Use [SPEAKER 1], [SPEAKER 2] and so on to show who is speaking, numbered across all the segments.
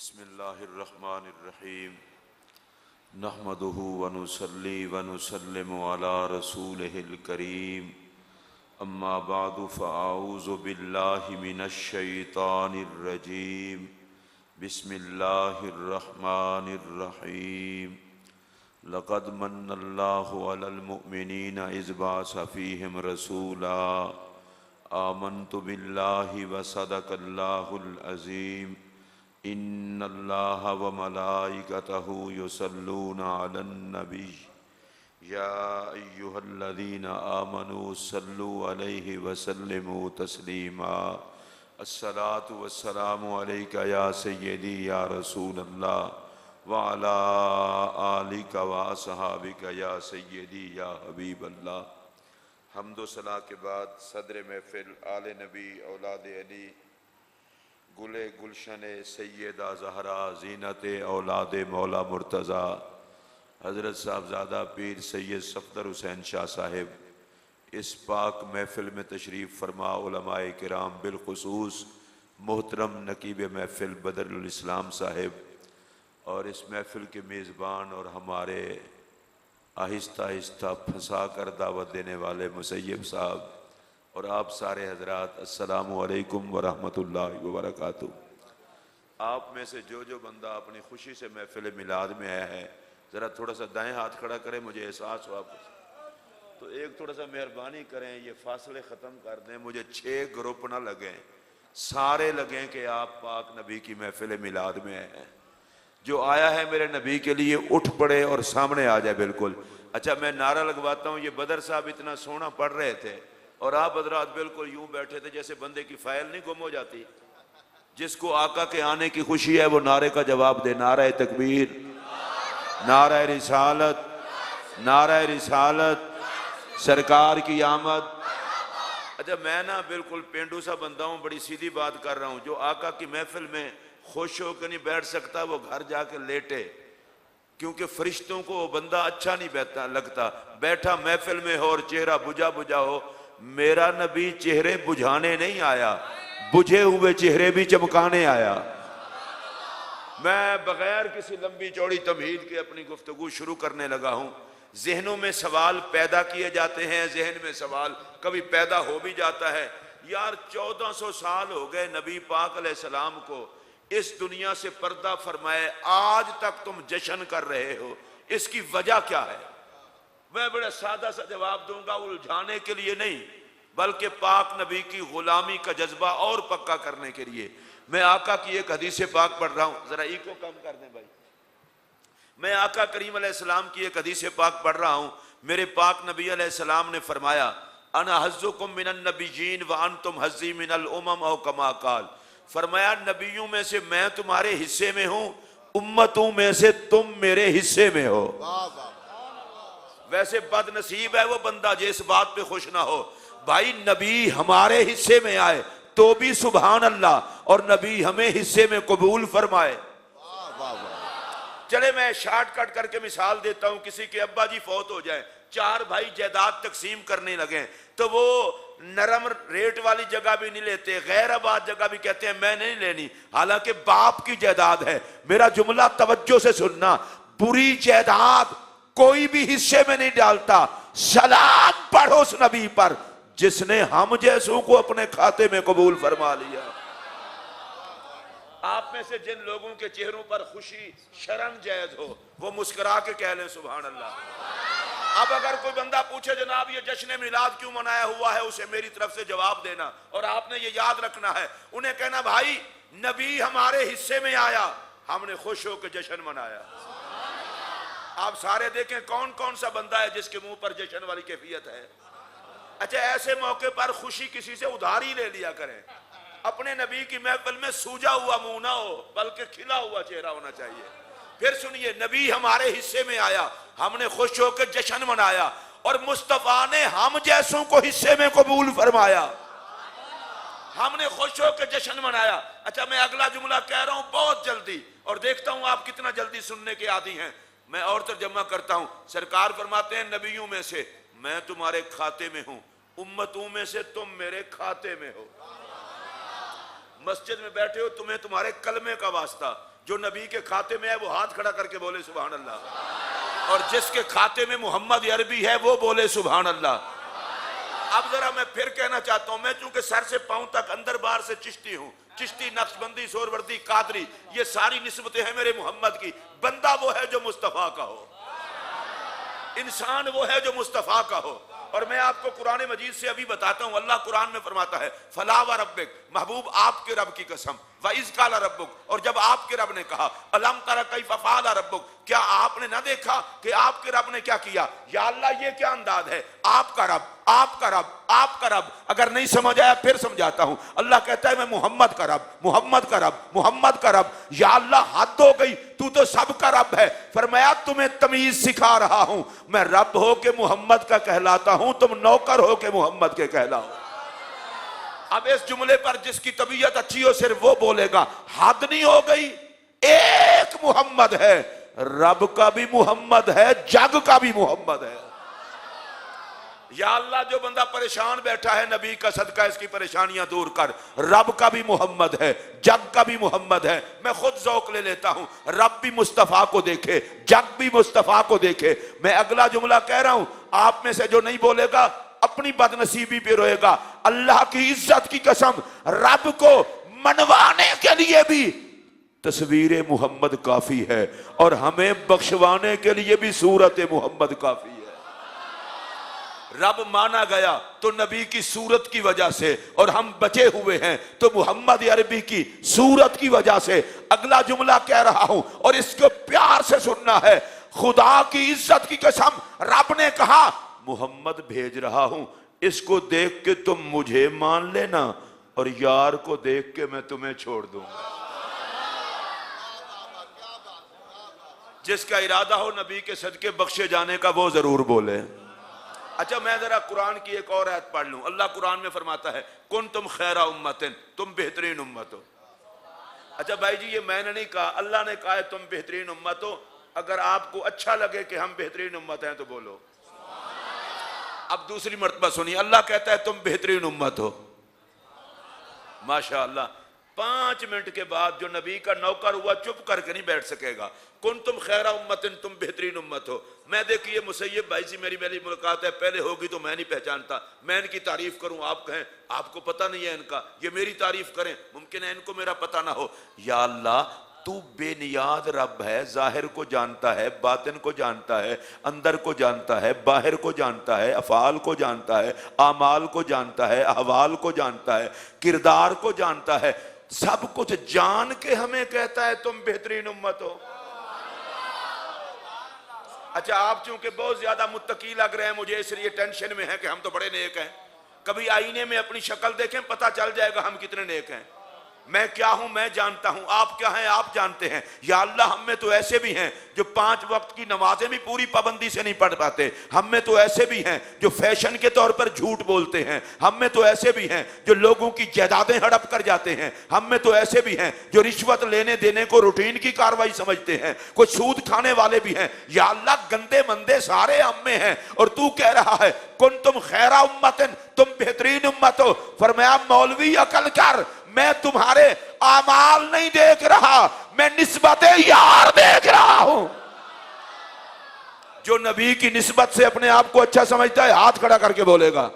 [SPEAKER 1] बिस्मिल्लाहिर्रहमानिर्रहीम नहमदुहु व नुसल्ली व नुसल्लिमु अला रसूलिहिल करीम अम्मा बादु फ़अऊज़ु बिल्लाहि मिनश शैतानिर रजीम बिस्मिल्लाहिर्रहमानिर्रहीम लक़द मन्नल्लाहु अलल मुअमिनीना इज़ बअसा फ़ीहिम रसूला आमन्तु बिल्लाहि व सदक़ल्लाहुल अज़ीम इन्नल्लाहा व मलाइकतहु युसल्लूना अलन नबी या अय्युहल्लज़ीना आमनू सल्लु अलैहि व सल्लिमू तस्लीमा अस्सलातु वस्सलामु अलैका या सय्यदी या रसूलल्लाह व अला आलिका व असहाबिका या सय्यदी या हबीबल्लाह। हम्दो सलाह के बाद सदर महफिल आले नबी औलाद अली गुले गुलशन सैयदा ज़हरा ज़ीनत औलाद मौला मुर्तज़ा हज़रत साहबज़ादा पीर सैयद सफ़दर हुसैन शाह साहिब इस पाक महफिल में तशरीफ़ फरमा उलमाए किराम बिलखुसूस मोहतरम नकीब महफिल बदरुल इस्लाम साहिब और इस महफिल के मेज़बान और हमारे आहिस्ता आहिस्ता फंसा कर दावत देने वाले मुसैयब साहब और आप सारे हजरात अस्सलामु अलैकुम व रहमतुल्लाहि व बरकातुहू। आप में से जो बंदा अपनी खुशी से महफिल मिलाद में आया है ज़रा थोड़ा सा दाएं हाथ खड़ा करें, मुझे एहसास हो आप तो एक थोड़ा सा मेहरबानी करें, ये फासले ख़त्म कर दें, मुझे 6 ग्रुप ना लगें, सारे लगें कि आप पाक नबी की महफिल मिलाद में आए हैं। जो आया है मेरे नबी के लिए उठ पड़े और सामने आ जाए बिल्कुल। अच्छा मैं नारा लगवाता हूँ, ये बदर साहब इतना सोना पढ़ रहे थे और आप हजरात बिल्कुल यूं बैठे थे जैसे बंदे की फाइल नहीं गुम हो जाती। जिसको आका के आने की खुशी है वो नारे का जवाब दे, नारा तकबीर, नारा रिसालत, नारा रिसालत, सरकार की आमद। अच्छा मैं ना बिल्कुल पेंडू सा बंदा हूँ, बड़ी सीधी बात कर रहा हूँ। जो आका की महफिल में खुश होकर नहीं बैठ सकता वो घर जाके लेटे, क्योंकि फरिश्तों को वो बंदा अच्छा नहीं बैठता लगता। बैठा महफिल में हो और चेहरा बुझा बुझा हो। मेरा नबी चेहरे बुझाने नहीं आया, बुझे हुए चेहरे भी चमकाने आया। मैं बगैर किसी लंबी चौड़ी तमहीद के अपनी गुफ्तगू शुरू करने लगा हूँ। जहनों में सवाल पैदा किए जाते हैं, जहन में सवाल कभी पैदा हो भी जाता है। यार 1400 साल हो गए नबी पाक अलैहिस्सलाम को इस दुनिया से पर्दा फरमाए, आज तक तुम जश्न कर रहे हो, इसकी वजह क्या है? मैं बड़ा सादा सा जवाब दूंगा, उलझाने के लिए नहीं बल्कि पाक नबी की गुलामी का जज्बा और पक्का करने के लिए। मैं आका की एक हदीस पाक पढ़ रहा हूं, जरा इको कम कर दें भाई। मैं आका करीम अलैहिस्सलाम की एक हदीस पाक पढ़ रहा हूं। मेरे पाक नबी अलैहिस्सलाम ने फरमाया, अना हज़्ज़ुकुम मिनन नबिय्यीन व अंतुम हज़्ज़ी मिनल उमम औ कमा काल। फरमाया नबियों में से मैं तुम्हारे हिस्से में हूं, उम्मतों में से तुम मेरे हिस्से में हो। वैसे बदनसीब है वो बंदा जिस बात पे खुश ना हो। भाई नबी हमारे हिस्से में आए तो भी सुभान अल्लाह, और नबी हमें हिस्से में कबूल फरमाए। चले मैं शॉर्टकट करके मिसाल देता हूं। किसी के अब्बा जी फौत हो जाए, 4 भाई जायदाद तकसीम करने लगे तो वो नरम रेट वाली जगह भी नहीं लेते, गैर आबाद जगह भी कहते हैं मैं नहीं लेनी, हालांकि बाप की जायदाद है। मेरा जुमला तवज्जो से सुनना, बुरी जायदाद कोई भी हिस्से में नहीं डालता। सलाम पढ़ो उस नबी पर जिसने हम जैसों को अपने खाते में कबूल फरमा लिया। आप में से जिन लोगों के चेहरों पर खुशी शर्म जायज हो वो मुस्कुरा के कह लें सुभान अल्लाह। अब अगर कोई बंदा पूछे जनाब ये जश्न मिलाद क्यों मनाया हुआ है, उसे मेरी तरफ से जवाब देना और आपने ये याद रखना है। उन्हें कहना भाई नबी हमारे हिस्से में आया, हमने खुश होकर जश्न मनाया। आप सारे देखें कौन कौन सा बंदा है जिसके मुंह पर जश्न वाली कैफियत है। अच्छा ऐसे मौके पर खुशी किसी से उधार ही ले लिया करें। अपने नबी की महफिल में सूजा हुआ मुंह ना हो बल्कि खिला हुआ चेहरा होना चाहिए। फिर सुनिए, नबी हमारे हिस्से में आया, हमने खुश होकर जश्न मनाया और मुस्तफा ने हम जैसों को हिस्से में कबूल फरमाया, हमने खुश होकर जश्न मनाया। अच्छा मैं अगला जुमला कह रहा हूं बहुत जल्दी और देखता हूं आप कितना जल्दी सुनने के आदी हैं। मैं और तर्जमा करता हूं। सरकार फरमाते हैं नबियों में से मैं तुम्हारे खाते में हूं, उम्मतों में से तुम मेरे खाते में हो। मस्जिद में बैठे हो, तुम्हें तुम्हारे कलमे का वास्ता, जो नबी के खाते में है वो हाथ खड़ा करके बोले सुभान अल्लाह, और जिसके खाते में मोहम्मद अरबी है वो बोले सुभान अल्लाह। अब जरा मैं फिर कहना चाहता हूं, मैं चूंकि सर से पांव तक अंदर बाहर से चिश्ती हूं, चिश्ती, नक्शबंदी, सोरवर्दी, कादरी, ये सारी निस्बतें हैं मेरे मोहम्मद की। बंदा वो है जो मुस्तफा का हो, इंसान वो है जो मुस्तफा का हो। और मैं आपको कुरान मजीद से अभी बताता हूं, अल्लाह कुरान में फरमाता है फला व रब्बिक, महबूब आपके रब की कसम, व इज़ काला रब्बुक, और जब आपके रब ने कहा अलम तरा कैफ़ फ़अल रब्बुक, क्या आपने ना देखा कि आपके रब ने क्या किया। या अल्लाह ये क्या अंदाज है, आपका रब, आपका रब, आपका रब। अगर नहीं समझ आया फिर समझाता हूं। अल्लाह कहता है मैं मोहम्मद का रब, मोहम्मद का रब, मोहम्मद का रब। या अल्लाह हद हो गई, तू तो सबका रब है। फरमाया तुम्हें तमीज सिखा रहा हूं, मैं रब हो के मोहम्मद का कहलाता हूं, तुम नौकर हो के मोहम्मद के कहलाओ। अब इस जुमले पर जिसकी तबीयत अच्छी हो सिर्फ वो बोलेगा हद नहीं हो गई। एक मोहम्मद है, रब का भी मोहम्मद है, जग का भी मोहम्मद है। या अल्लाह जो बंदा परेशान बैठा है, नबी का सदका इसकी परेशानियां दूर कर। रब का भी मोहम्मद है, जग का भी मोहम्मद है। मैं खुद ज़ौक़ ले लेता हूं, रब भी मुस्तफ़ा को देखे, जग भी मुस्तफ़ा को देखे। मैं अगला जुमला कह रहा हूं, आप में से जो नहीं बोलेगा अपनी बदनसीबी पे रोएगा। अल्लाह की इज्जत की कसम, रब को मनवाने के लिए भी तस्वीर मोहम्मद काफी है, और हमें बख्शवाने के लिए भी सूरत मोहम्मद काफी है। रब माना गया तो नबी की सूरत की वजह से, और हम बचे हुए हैं तो मोहम्मद अरबी की सूरत की वजह से। अगला जुमला कह रहा हूं और इसको प्यार से सुनना है। खुदा की इज्जत की कसम, रब ने कहा मोहम्मद भेज रहा हूं, इसको देख के तुम मुझे मान लेना, और यार को देख के मैं तुम्हें छोड़ दूंगा। जिसका इरादा हो नबी के सदके बख्शे जाने का वो जरूर बोले। अच्छा, मैं जरा कुरान की एक और आयत पढ़ लूं। अल्लाह कुरान में फरमाता है कुन तुम खैरा उम्मतिन, तुम बेहतरीन उम्मत हो। अच्छा भाई जी, ये मैंने नहीं कहा, अल्लाह ने कहा है तुम बेहतरीन उम्मत हो। अगर आपको अच्छा लगे कि हम बेहतरीन उम्मत हैं तो बोलो। अब दूसरी मर्तबा सुनिए, अल्लाह कहता है तुम बेहतरीन उम्मत हो। माशाअल्लाह, 5 मिनट के बाद जो नबी का नौकर हुआ चुप करके नहीं बैठ सकेगा। कुन तुम खैरा उम्मतिन, तुम बेहतरीन उम्मत हो। मैं देखिए मुसैयब भाई से मेरी मुलाकात है, पहले होगी तो मैं नहीं पहचानता, मैं इनकी तारीफ करूं, आप कहें आपको पता नहीं है इनका, ये मेरी तारीफ करें, मुमकिन है इनको मेरा पता ना हो। या अल्लाह तू बेनियाद रब है, जाहिर को जानता है, बातिन को जानता है, अंदर को जानता है, बाहर को जानता है, अफाल को जानता है, आमाल को जानता है, अहवाल को जानता है, किरदार को जानता है। सब कुछ जान के हमें कहता है तुम बेहतरीन उम्मत हो। अच्छा, आप चूंकि बहुत ज्यादा मुत्तकी लग रहे हैं मुझे, इसलिए टेंशन में है कि हम तो बड़े नेक हैं। कभी आईने में अपनी शक्ल देखें, पता चल जाएगा हम कितने नेक हैं। मैं क्या हूं मैं जानता हूं, आप क्या हैं आप जानते हैं। या अल्लाह हम में तो ऐसे भी हैं जो 5 वक्त की नमाजें भी पूरी पाबंदी से नहीं पढ़ पाते। हम में तो ऐसे भी हैं जो फैशन के तौर पर झूठ बोलते हैं। हम में तो ऐसे भी हैं जो लोगों की जायदादें हड़प कर जाते हैं। हम में तो ऐसे भी हैं जो रिश्वत लेने देने को रूटीन की कार्रवाई समझते हैं। कुछ सूद खाने वाले भी हैं। या अल्लाह गंदे मंदे सारे हम में हैं, और तू कह रहा है कुन तुम खैरा उम्मतिन, तुम बेहतरीन उम्मत हो। फरमाया मौलवी अकल कर, मैं तुम्हारे आमाल नहीं देख रहा, मैं निस्बत यार देख रहा हूं। जो नबी की निस्बत से अपने आप को अच्छा समझता है हाथ खड़ा करके बोलेगा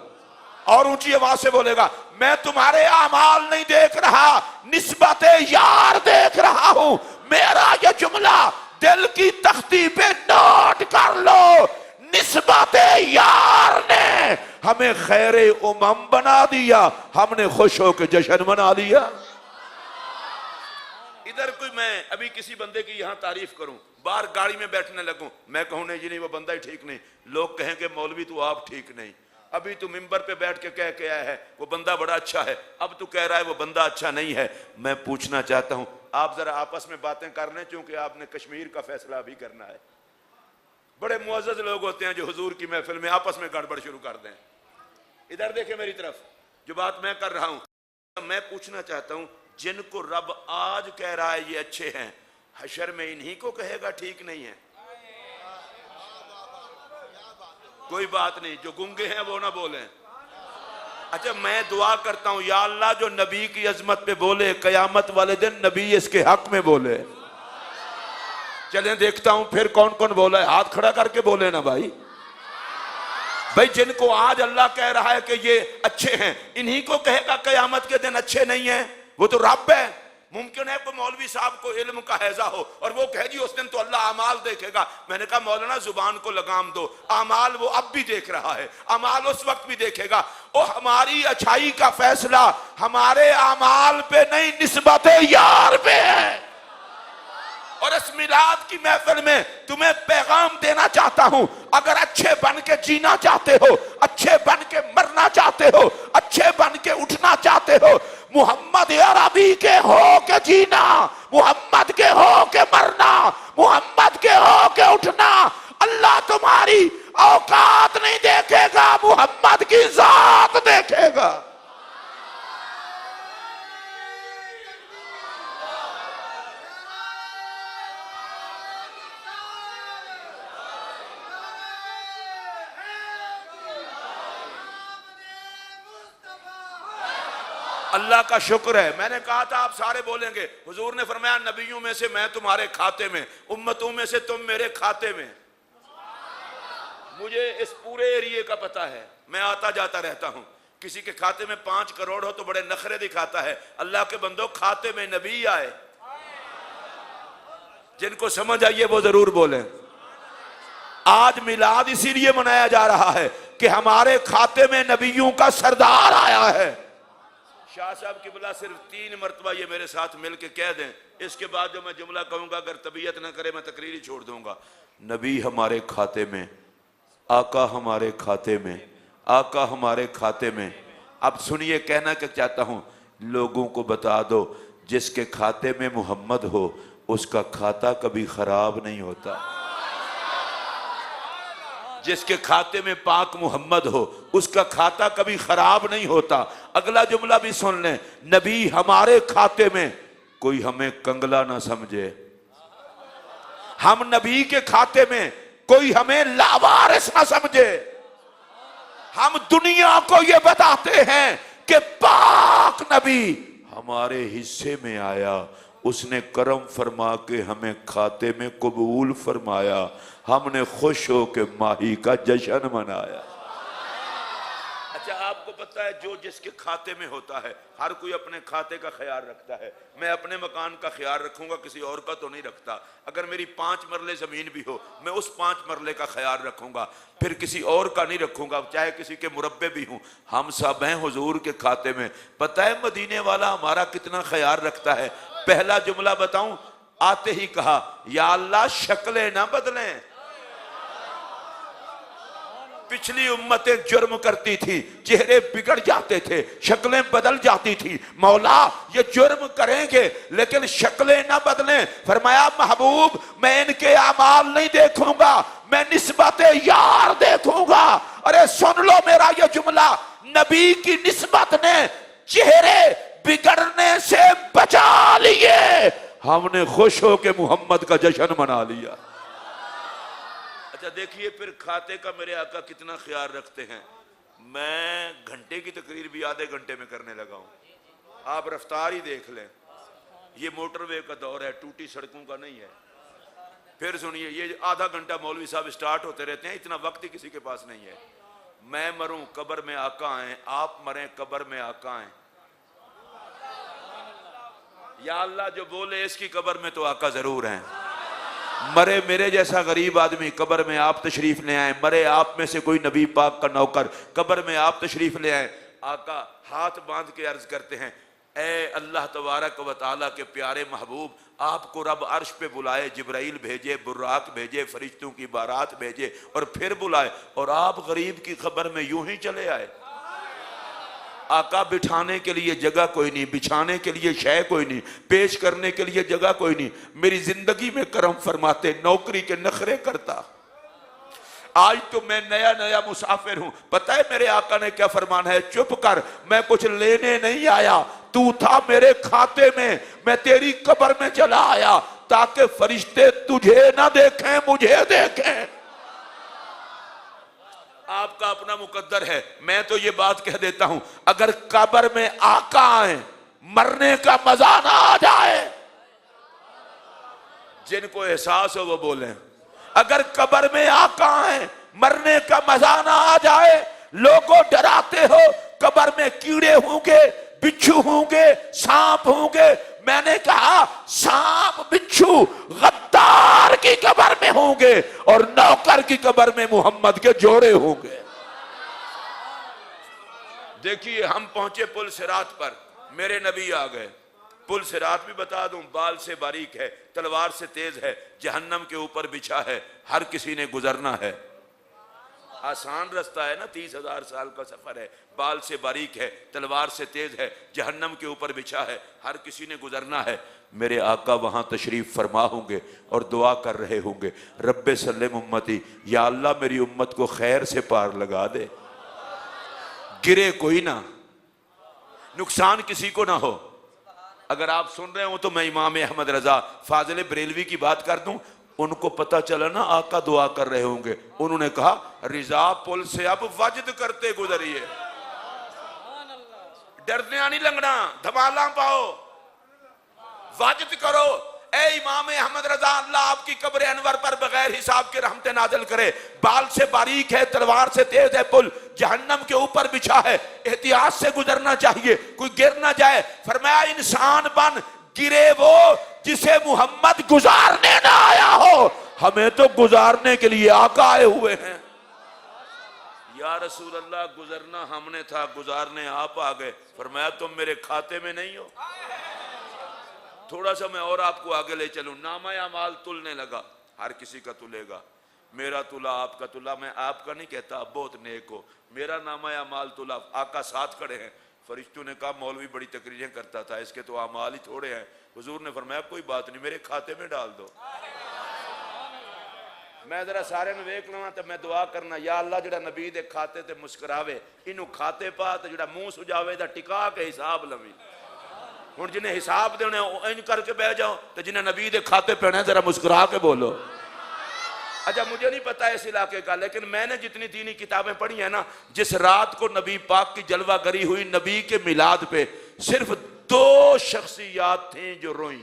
[SPEAKER 1] और ऊंची आवाज से बोलेगा मैं तुम्हारे आमाल नहीं देख रहा, निस्बत यार देख रहा हूं। मेरा ये जुमला दिल की तख्ती पे नोट कर लो। निस्बत यार ने हमें खैरे उमम बना दिया, हमने खुश होकर जश्न मना लिया। इधर कोई मैं अभी किसी बंदे की यहां तारीफ करूं, बाहर गाड़ी में बैठने लगूं, मैं कहूं नहीं जी नहीं वो बंदा ही ठीक नहीं, लोग कहेंगे मौलवी तू आप ठीक नहीं। अभी तू मिंबर पे बैठ के कह के आया है वो बंदा बड़ा अच्छा है, अब तू कह रहा है वो बंदा अच्छा नहीं है। मैं पूछना चाहता हूं आप जरा आपस में बातें कर लें, चूंकि आपने कश्मीर का फैसला भी करना है। बड़े मुअज़्ज़ज़ लोग होते हैं जो हुजूर की महफिल में आपस में गड़बड़ शुरू कर दें। इधर देखें मेरी तरफ, जो बात मैं कर रहा हूं। मैं पूछना चाहता हूं जिनको रब आज कह रहा है ये अच्छे हैं, हशर में इन्हीं को कहेगा ठीक नहीं है? कोई बात नहीं, जो गूंगे हैं वो ना बोलें। अच्छा, मैं दुआ करता हूं, या अल्लाह जो नबी की अजमत पे बोले कयामत वाले दिन नबी इसके हक में बोले। चलें देखता हूं फिर कौन कौन बोला है, हाथ खड़ा करके बोले ना भाई। भाई जिनको आज अल्लाह कह रहा है कि ये अच्छे हैं, इन्हीं को कहेगा कयामत के दिन अच्छे नहीं है? वो तो रब है। मुमकिन है कोई मौलवी साहब को इल्म का हैजा हो और वो कहे जी उस दिन तो अल्लाह अमाल देखेगा। मैंने कहा मौलाना जुबान को लगाम दो, अमाल वो अब भी देख रहा है, अमाल उस वक्त भी देखेगा। ओ हमारी अच्छाई का फैसला हमारे अमाल पे नहीं, निस्बत यार पे है। और इस मिलाद की महफिल में तुम्हें पैगाम देना चाहता हूं, अगर अच्छे बन के जीना चाहते हो, अच्छे बन के मरना चाहते हो, अच्छे बन के उठना चाहते हो, मोहम्मद अरबी के हो के जीना, मोहम्मद के हो के मरना, मोहम्मद के हो के उठना। अल्लाह तुम्हारी औकात नहीं देखेगा, मोहम्मद की जात देखेगा। अल्लाह का शुक्र है। मैंने कहा था आप सारे बोलेंगे, हुजूर ने फरमाया नबियों में से मैं तुम्हारे खाते में, उम्मतों में से तुम मेरे खाते में। मुझे इस पूरे एरिए का पता है, मैं आता जाता रहता हूं। किसी के खाते में 5 करोड़ हो तो बड़े नखरे दिखाता है। अल्लाह के बंदो, खाते में नबी आए। जिनको समझ आइए वो जरूर बोले। आज मिलाद इसीलिए मनाया जा रहा है कि हमारे खाते में नबियों का सरदार आया है। शाह साहब की बुला सिर्फ 3 मरतबा ये मेरे साथ मिल के कह दें, इसके बाद जो मैं जुमला कहूंगा अगर तबीयत ना करे मैं तकरीर छोड़ दूंगा। नबी हमारे खाते में, आका हमारे खाते में, आका हमारे खाते में। अब सुनिए, कहना क्या चाहता हूं, लोगों को बता दो जिसके खाते में मोहम्मद हो उसका खाता कभी खराब नहीं होता। जिसके खाते में पाक मोहम्मद हो उसका खाता कभी खराब नहीं होता। अगला जुमला भी सुन लें, नबी हमारे खाते में, कोई हमें कंगला ना समझे। हम नबी के खाते में, कोई हमें लावारिस ना समझे। हम दुनिया को ये बताते हैं कि पाक नबी हमारे हिस्से में आया, उसने करम फरमा के हमें खाते में कबूल फरमाया, हमने खुश हो के माही का जश्न मनाया। अच्छा, आपको पता है जो जिसके खाते में होता है, हर कोई अपने खाते का ख्याल रखता है। मैं अपने मकान का ख्याल रखूंगा, किसी और का तो नहीं रखता। अगर मेरी 5 मरले जमीन भी हो, मैं उस 5 मरले का ख्याल रखूंगा, फिर किसी और का नहीं रखूंगा, चाहे किसी के मुरब्बे भी हूं। हम सब हैं हुजूर के खाते में। पता है मदीने वाला हमारा कितना ख्याल रखता है। पहला जुमला बताऊं, आते ही कहा या अल्लाह शक्लें ना बदलें। पिछली उम्मतें जुर्म करती थी, चेहरे बिगड़ जाते थे, शक्लें बदल जाती थी। मौला ये जुर्म करेंगे लेकिन शक्लें ना बदलें। फरमाया महबूब मैं इनके अमाल नहीं देखूंगा, मैं निस्बत यार देखूंगा। अरे सुन लो मेरा ये जुमला, नबी की निस्बत ने चेहरे बिगड़ने से बचा लिए। हमने खुश हो के मोहम्मद का जश्न मना लिया। अच्छा देखिए फिर खाते का मेरे आका कितना ख्याल रखते हैं। मैं घंटे की तकरीर भी आधे घंटे में करने लगा हूं। आप रफ्तार ही देख लें। ये मोटरवे का दौर है, टूटी सड़कों का नहीं है। फिर सुनिए, ये आधा घंटा मौलवी साहब स्टार्ट होते रहते हैं, इतना वक्त ही किसी के पास नहीं है। मैं मरूं कब्र में आका आए, आप मरें कब्र में आका आए। या अल्लाह जो बोले इसकी कब्र में तो आका जरूर हैं। मरे मेरे जैसा गरीब आदमी, कब्र में आप तशरीफ ले आए। मरे आप में से कोई नबी पाक का नौकर, कब्र में आप तशरीफ ले आए। आका हाथ बांध के अर्ज करते हैं, ए अल्लाह तबारक व तआला के प्यारे महबूब, आपको रब अर्श पे बुलाए, जिब्राइल भेजे, बुर्राक भेजे, फरिश्तों की बारात भेजे और फिर बुलाए, और आप गरीब की खबर में यूं ही चले आए। आका बिठाने के लिए जगह कोई नहीं, बिछाने के लिए शय कोई नहीं, पेश करने के लिए जगह कोई नहीं। मेरी जिंदगी में करम फरमाते, नौकरी के नखरे करता। आज तो मैं नया नया मुसाफिर हूं। पता है मेरे आका ने क्या फरमान है? चुप कर, मैं कुछ लेने नहीं आया, तू था मेरे खाते में, मैं तेरी कब्र में चला आया ताकि फरिश्ते तुझे ना देखें, मुझे देखें। आपका अपना मुकद्दर है। मैं तो ये बात कह देता हूं, अगर कब्र में आका आए, मरने का मजा ना आ जाए, जिनको एहसास हो वो बोलें। अगर कब्र में आका आए, मरने का मजा ना आ जाए, लोगों डराते हो कब्र में कीड़े होंगे, बिच्छू होंगे, सांप होंगे। मैंने कहा सांप बिच्छू गद्दार की कब्र में होंगे और नौकर की कब्र में मोहम्मद के जोड़े होंगे। देखिए हम पहुंचे पुल सिरात पर, मेरे नबी आ गए। पुल सिरात भी बता दूं, बाल से बारीक है, तलवार से तेज है, जहन्नम के ऊपर बिछा है, हर किसी ने गुजरना है। आसान रास्ता है ना, 30,000 साल का सफर है, बाल से बारीक है, तलवार से तेज है, जहन्नम के ऊपर बिछा है, हर किसी ने गुजरना है। मेरे आका वहां तशरीफ फरमा होंगे और दुआ कर रहे होंगे, रब्बे सल्लिम उम्मती, या अल्लाह मेरी उम्मत को खैर से पार लगा दे, गिरे कोई ना, नुकसान किसी को ना हो। अगर आप सुन रहे हो तो मैं इमाम अहमद रजा फाजिल बरेलवी की बात कर दूं, उनको पता चला ना आका दुआ कर रहे होंगे, उन्होंने कहा रिजा पुल से अब वजद करते गुजरिए, डरना नहीं लगना, धमाला पाओ, वजद करो। ए इमाम अहमद रजा, अल्लाह आपकी कब्र अनवर पर बगैर हिसाब के रहमतें नाज़िल करे। बाल से बारीक है, तलवार से तेज है, पुल जहन्नम के ऊपर बिछा है, एहतियात से गुजरना चाहिए, कोई गिर ना जाए। फरमाया इंसान बन, गिरे वो जिसे मोहम्मद गुजारने ना आया हो, हमें तो गुजारने के लिए आका आए हुए हैं। या रसूल अल्लाह, गुजरना हमने था, गुजारने आप आ गए। फरमाया तुम मेरे खाते में नहीं हो। थोड़ा सा मैं और आपको आगे ले चलूं, नामा अमाल तुलने लगा, हर किसी का तुलेगा, मेरा तुला आपका तुला। मैं आपका नहीं कहता, आप बहुत नेक हो, मेरा नामा अमाल तुला। आका साथ खड़े हैं, फरिश्तों ने कहा मौलवी बड़ी तकरीरें करता था, इसके तो अमाल ही थोड़े हैं। हुजूर ने फरमाया कोई बात नहीं, मेरे खाते में डाल दो। मैं जरा सारे में वेख लवा तो मैं दुआ करना, या अल्लाह जड़ा नबी दे खाते ते मुस्कुरावे, इनू खाते पा ते जड़ा मुंह सुजावे दा टिका के हिसाब लवी। हुण जिन्हें हिसाब देने इंज करके बह जाओ, तो जिन्हें नबी दे खाते पैने जरा मुस्कुरा के बोलो। अच्छा मुझे नहीं पता इस इलाके का, लेकिन मैंने जितनी दीनी किताबें पढ़ी है ना, जिस रात को नबी पाक की जलवागरी हुई नबी के मिलाद पे, सिर्फ 2 शख्सियात थी जो रोई,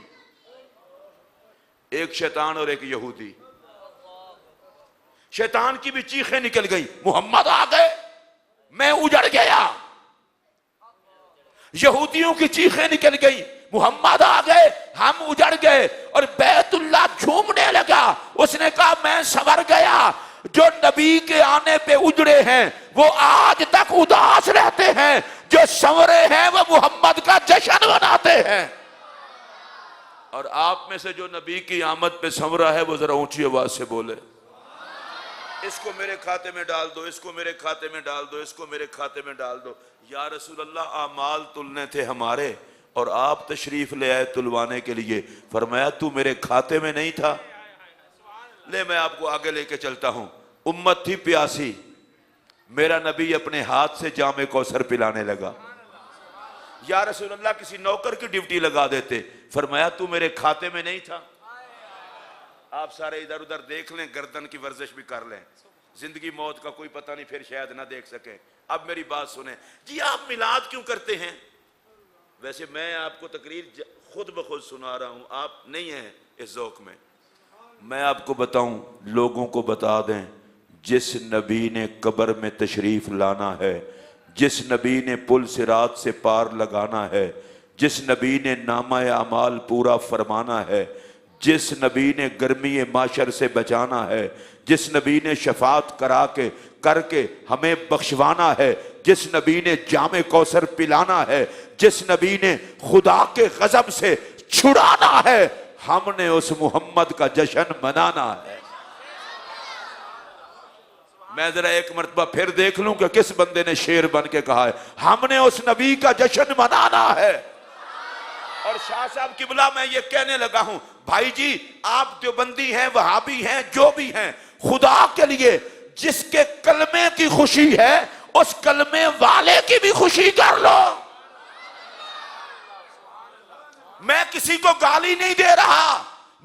[SPEAKER 1] एक शैतान और एक यहूदी। शैतान की भी चीखें निकल गई, मोहम्मद आ गए, मैं उजड़ गया। यहूदियों की चीखें निकल गई, मोहम्मद आ गए, हम उजड़ गए। और बैतुल्लाह झूमने लगा, उसने कहा मैं संवर गया। जो नबी के आने पे उजड़े हैं वो आज तक उदास रहते हैं, जो संवरे हैं वो मोहम्मद का जश्न मनाते हैं। और आप में से जो नबी की आमद पे संवरा है वो जरा ऊंची आवाज से बोले, इसको मेरे खाते में डाल दो, इसको मेरे खाते में डाल दो, इसको मेरे खाते में डाल दो। या रसूल अल्लाह, आमाल तुलने थे हमारे और आप तशरीफ ले आए तुलवाने के लिए। फरमाया तू मेरे खाते में नहीं था। ले मैं आपको आगे लेके चलता हूं। उम्मत थी प्यासी, मेरा नबी अपने हाथ से जामे कौसर पिलाने लगा। या रसूल अल्लाह, किसी नौकर की ड्यूटी लगा देते। फरमाया तू मेरे खाते में नहीं था। आप सारे इधर उधर देख लें, गर्दन की वर्जिश भी कर लें, जिंदगी मौत का कोई पता नहीं, फिर शायद ना देख सके। अब मेरी बात सुने जी, आप मिलाद क्यों करते हैं? वैसे मैं आपको तकरीर खुद ब खुद सुना रहा हूं, आप नहीं हैं इस ज़ौक़ में। मैं आपको बताऊं, लोगों को बता दें, जिस नबी ने कब्र में तशरीफ लाना है, जिस नबी ने पुल सिरात से पार लगाना है, जिस नबी ने नामा अमाल पूरा फरमाना है, जिस नबी ने गर्मी माशर से बचाना है, जिस नबी ने शफात करा के करके हमें बख्शवाना है, जिस नबी ने जामे कौसर पिलाना है, जिस नबी ने खुदा के गजब से छुड़ाना है, हमने उस मोहम्मद का जश्न मनाना है। मैं जरा एक मरतबा फिर देख लूं कि किस बंदे ने शेर बन के कहा है, हमने उस नबी का जश्न मनाना है। और शाह साहब किबला, मैं ये कहने लगा हूं, भाई जी आप देवबंदी हैं, वहाबी हैं, जो भी हैं, खुदा के लिए जिसके कलमे की खुशी है उस कलमे वाले की भी खुशी कर लो। मैं किसी को गाली नहीं दे रहा,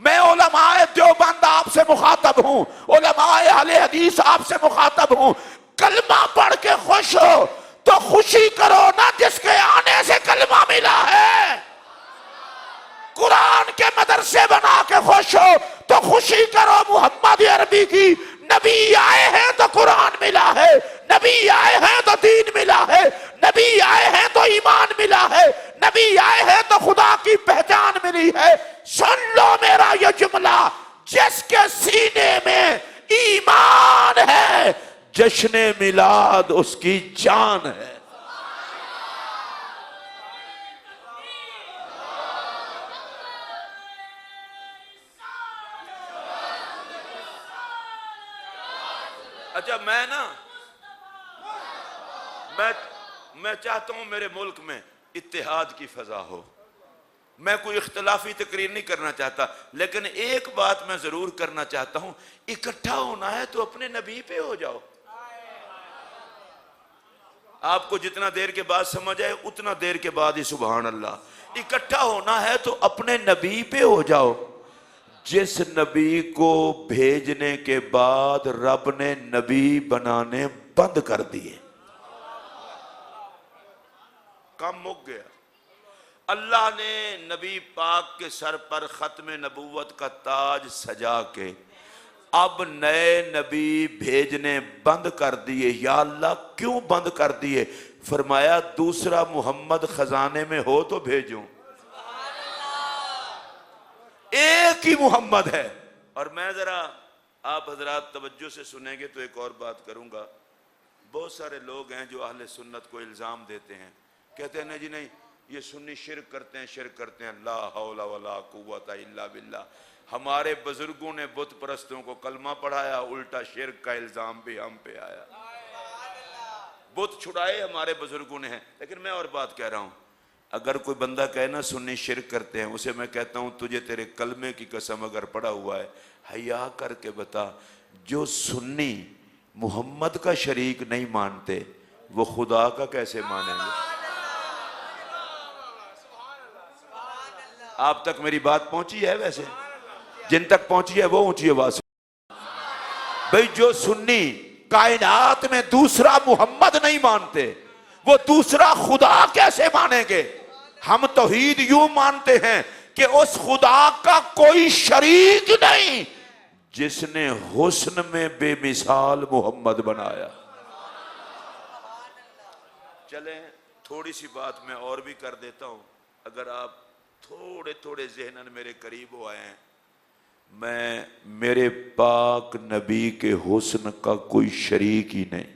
[SPEAKER 1] मैं उलमाए देवबंद आपसे मुखातब हूं, उलमाए अहले हदीस आपसे मुखातब हूं। कलमा पढ़ के खुश हो तो खुशी करो ना जिसके आने से कलमा मिला है। कुरान के मदरसे बना के खुश हो तो खुशी करो मोहम्मद अरबी की। नबी आए हैं तो कुरान मिला है, नबी आए हैं तो दीन मिला है, नबी आए हैं तो ईमान मिला है, नबी आए हैं तो खुदा की पहचान मिली है। सुन लो मेरा ये जुमला, जिसके सीने में ईमान है जश्न मिलाद उसकी जान है। अच्छा मैं चाहता हूं मेरे मुल्क में इत्तेहाद की फजा हो। मैं कोई इख्तलाफी तकरीर नहीं करना चाहता, लेकिन एक बात मैं जरूर करना चाहता हूं, इकट्ठा होना है तो अपने नबी पे हो जाओ। आपको जितना देर के बाद समझ आए उतना देर के बाद ही सुभान अल्लाह। इकट्ठा होना है तो अपने नबी पे हो जाओ, जिस नबी को भेजने के बाद रब ने नबी बनाने बंद कर दिए। काम मुक गया। अल्लाह ने नबी पाक के सर पर खत्म नबूवत का ताज सजा के अब नए नबी भेजने बंद कर दिए। या अल्लाह क्यों बंद कर दिए? फरमाया दूसरा मोहम्मद खजाने में हो तो भेजूं, एक ही मोहम्मद है। और मैं जरा आप हजरात तवज्जो से सुनेंगे तो एक और बात करूंगा। बहुत सारे लोग हैं जो अहले सुन्नत को इल्जाम देते हैं, कहते हैं नहीं जी नहीं ये सुन्नी शिर्क करते हैं, ला हौला वला कुव्वता इल्ला बिल्लाह। हमारे बुजुर्गों ने बुत परस्तों को कलमा पढ़ाया, उल्टा शिर्क का इल्जाम भी हम पे आया। बुत छुड़ाए हमारे बुजुर्गों ने हैं। लेकिन मैं और बात कह रहा हूं, अगर कोई बंदा कहे ना सुन्नी शिर्क करते हैं, उसे मैं कहता हूं तुझे तेरे कलमे की कसम अगर पड़ा हुआ है, हया करके बता, जो सुन्नी मोहम्मद का शरीक नहीं मानते वो खुदा का कैसे मानेंगे? आप तक मेरी बात पहुंची है? वैसे जिन तक पहुंची है वो ऊंची आवाज से भाई, जो सुन्नी कायनात में दूसरा मोहम्मद नहीं मानते वो दूसरा खुदा कैसे मानेंगे? हम तौहीद यूं मानते हैं कि उस खुदा का कोई शरीक नहीं जिसने हुस्न में बेमिसाल मोहम्मद बनाया। चलें थोड़ी सी बात मैं और भी कर देता हूं, अगर आप थोड़े थोड़े ज़हनन मेरे करीब हो आए हैं। मैं मेरे पाक नबी के हुस्न का कोई शरीक ही नहीं।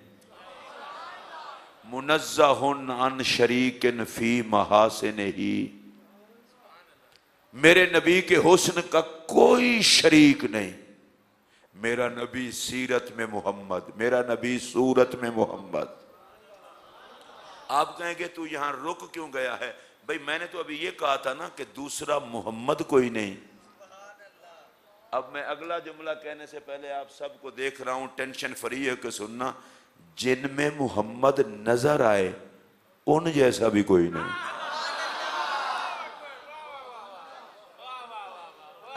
[SPEAKER 1] मुनज़्ज़हुन अन शरीकिन फी महासिनिही, मेरे नबी के हुस्न का कोई शरीक नहीं। मेरा नबी सीरत में मोहम्मद, मेरा नबी सूरत में मोहम्मद। आप कहेंगे तू यहां रुक क्यों गया है? भाई मैंने तो अभी ये कहा था ना कि दूसरा मोहम्मद कोई नहीं। अब मैं अगला जुमला कहने से पहले आप सबको देख रहा हूं, टेंशन फ्री है कि सुनना, जिनमें मोहम्मद नजर आए उन जैसा भी कोई नहीं।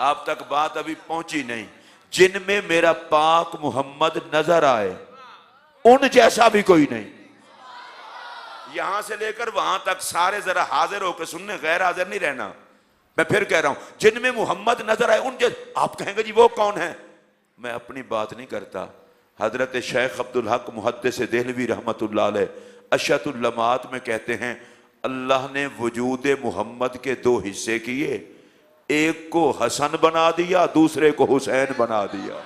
[SPEAKER 1] आप तक बात अभी पहुंची नहीं। जिनमें मेरा पाक मोहम्मद नजर आए उन जैसा भी कोई नहीं। यहां से लेकर वहां तक सारे जरा हाजिर होकर सुनने, गैर हाजिर नहीं रहना। मैं फिर कह रहा हूं, जिनमें मोहम्मद नजर आए उन जैसे। आप कहेंगे जी वो कौन है? मैं अपनी बात नहीं करता। हजरत शेख अब्दुल हक मुहद्दिस देहलवी रहमतुल्लाह अलैह अशअतुल लमात में कहते हैं, अल्लाह ने वजूद मोहम्मद के दो हिस्से किए, एक को हसन बना दिया, दूसरे को हुसैन बना दिया।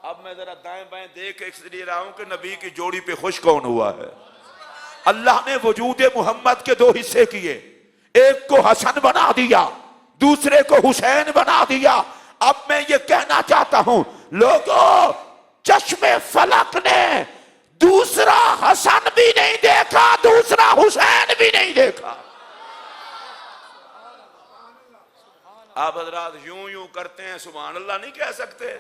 [SPEAKER 1] अब मैं जरा दाएं बाएं देख इसलिए रहा हूं कि नबी की जोड़ी पे खुश कौन हुआ है। अल्लाह ने वजूद मोहम्मद के दो हिस्से किए, एक को हसन बना दिया, दूसरे को हुसैन बना दिया। अब मैं ये कहना चाहता हूं लोगों, चश्मे फलक ने दूसरा हसन भी नहीं देखा, दूसरा हुसैन भी नहीं देखा। आप हजरात यूं यूं करते हैं, सुभान अल्लाह नहीं कह सकते?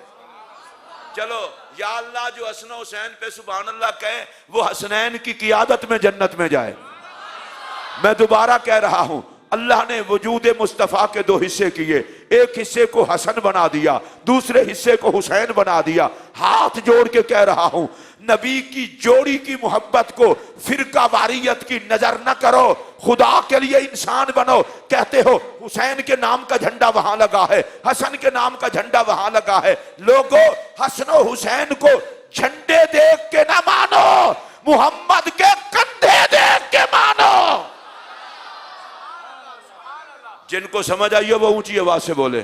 [SPEAKER 1] चलो या अल्लाह जो हसन हुसैन पे सुभान अल्लाह कहे वो हसनैन की क़ियादत में जन्नत में जाए। मैं दोबारा कह रहा हूं, अल्लाह ने वजूद मुस्तफ़ा के दो हिस्से किए, एक हिस्से को हसन बना दिया, दूसरे हिस्से को हुसैन बना दिया। हाथ जोड़ के कह रहा हूं, नबी की जोड़ी की मोहब्बत को फिरका वारियत की नजर न करो, खुदा के लिए इंसान बनो। कहते हो हुसैन के नाम का झंडा वहां लगा है, हसन के नाम का झंडा वहां लगा है। लोगों, हसन और हुसैन को झंडे देख के ना मानो, मोहम्मद के कंधे देख के मानो। जिनको समझ आई हो वो ऊंची आवाज से बोले।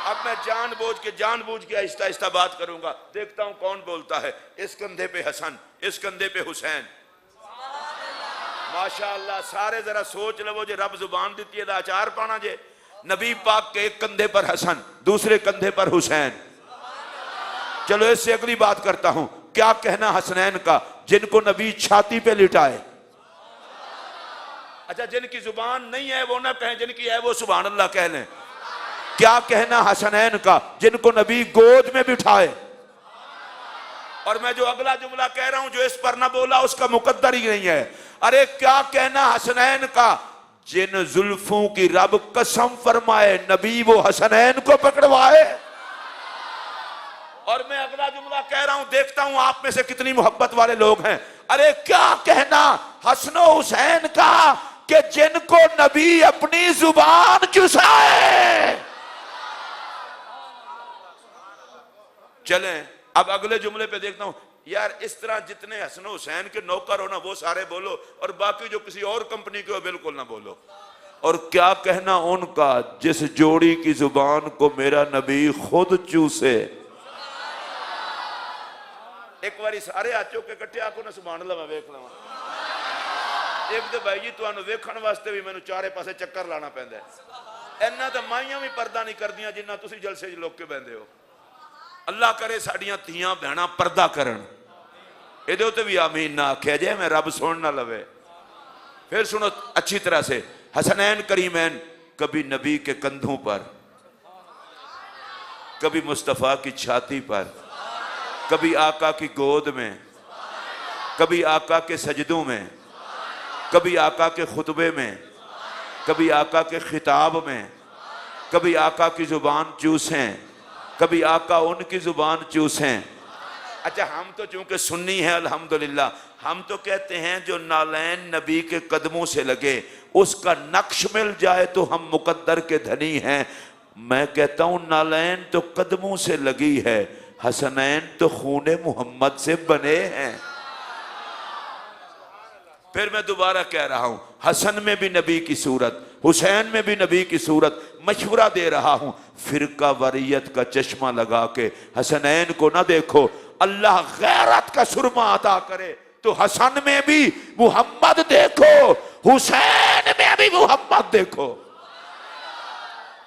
[SPEAKER 1] अब मैं जानबूझ के आहिस्ता आहिस्ता बात करूंगा, देखता हूं कौन बोलता है। इस कंधे पे हसन, इस कंधे पे हुसैन। माशाअल्लाह, सारे जरा सोच लो, जो रब जुबान दी है आचार पाना जे। नबी पाक के एक कंधे पर हसन, दूसरे कंधे पर हुसैन। चलो इससे अगली बात करता हूं, क्या कहना हसनैन का, जिनको नबी छाती पे लिटाए। अच्छा, जिनकी जुबान नहीं है वो ना कहें, जिनकी है वो सुभान अल्लाह कह लें। क्या कहना हसनैन का, जिनको नबी गोद में बिठाए। और मैं जो अगला जुमला कह रहा हूं, जो इस पर ना बोला उसका मुकद्दर ही नहीं है। अरे क्या कहना हसनैन का, जिन जुल्फों की रब कसम फरमाए नबी वो हसनैन को पकड़वाए। और मैं अगला जुमला कह रहा हूं, देखता हूं आप में से कितनी मोहब्बत वाले लोग हैं। अरे क्या कहना हसन हुसैन का, कि जिनको नबी अपनी जुबान चुसाए। चलें अब अगले जुमले पे देखता हूं। यार इस तरह जितने हसन हुसैन के नौकर हो ना वो सारे बोलो, और बाकी जो किसी और कंपनी के हो बिल्कुल ना बोलो। और क्या कहना उनका, जिस जोड़ी की जुबान को मेरा नबी खुद चूसे। एक बारी सारे आचो के कट्ठे आको ना सुभान अल्लाह, मैं वेख लवां। एक तो भाई जी तुहानू वेखण वास्ते भी मैनू चारे पासे चक्कर लाना पैंदा है। इन्ना तो माइयां भी पर्दा नहीं करदियां जिन्ना तुसीं जलसे च लोक के बहंदे हो। अल्लाह करे साड़ियां धीयां भैणां पर्दा करन, इहदे उत्ते भी आमीन ना आख्या जे, मैं रब सुन ना लवे। फिर सुनो अच्छी तरह से, हसनैन करीमैन कभी नबी के कंधों पर, कभी मुस्तफ़ा की छाती पर, कभी आका की गोद में, कभी आका के सजदों में, कभी आका के खुतबे में, कभी आका के खिताब में, कभी आका की जुबान चूसें, कभी आका उनकी जुबान चूसें। अच्छा, हम तो चूंकि सुन्नी है अल्हम्दुलिल्लाह, हम तो कहते हैं जो नालैन नबी के कदमों से लगे उसका नक्श मिल जाए तो हम मुकद्दर के धनी हैं। मैं कहता हूं नालैन तो कदमों से लगी है, हसनैन तो खूने मोहम्मद से बने हैं। फिर मैं दोबारा कह रहा हूं, हसन में भी नबी की सूरत, हुसैन में भी नबी की सूरत। मशवरा दे रहा हूं, फिरका वरीयत का चश्मा लगा के हसनैन को ना देखो। अल्लाह गैरत का सुरमा अता करे तो हसन में भी मोहम्मद देखो, हुसैन में भी मोहम्मद देखो।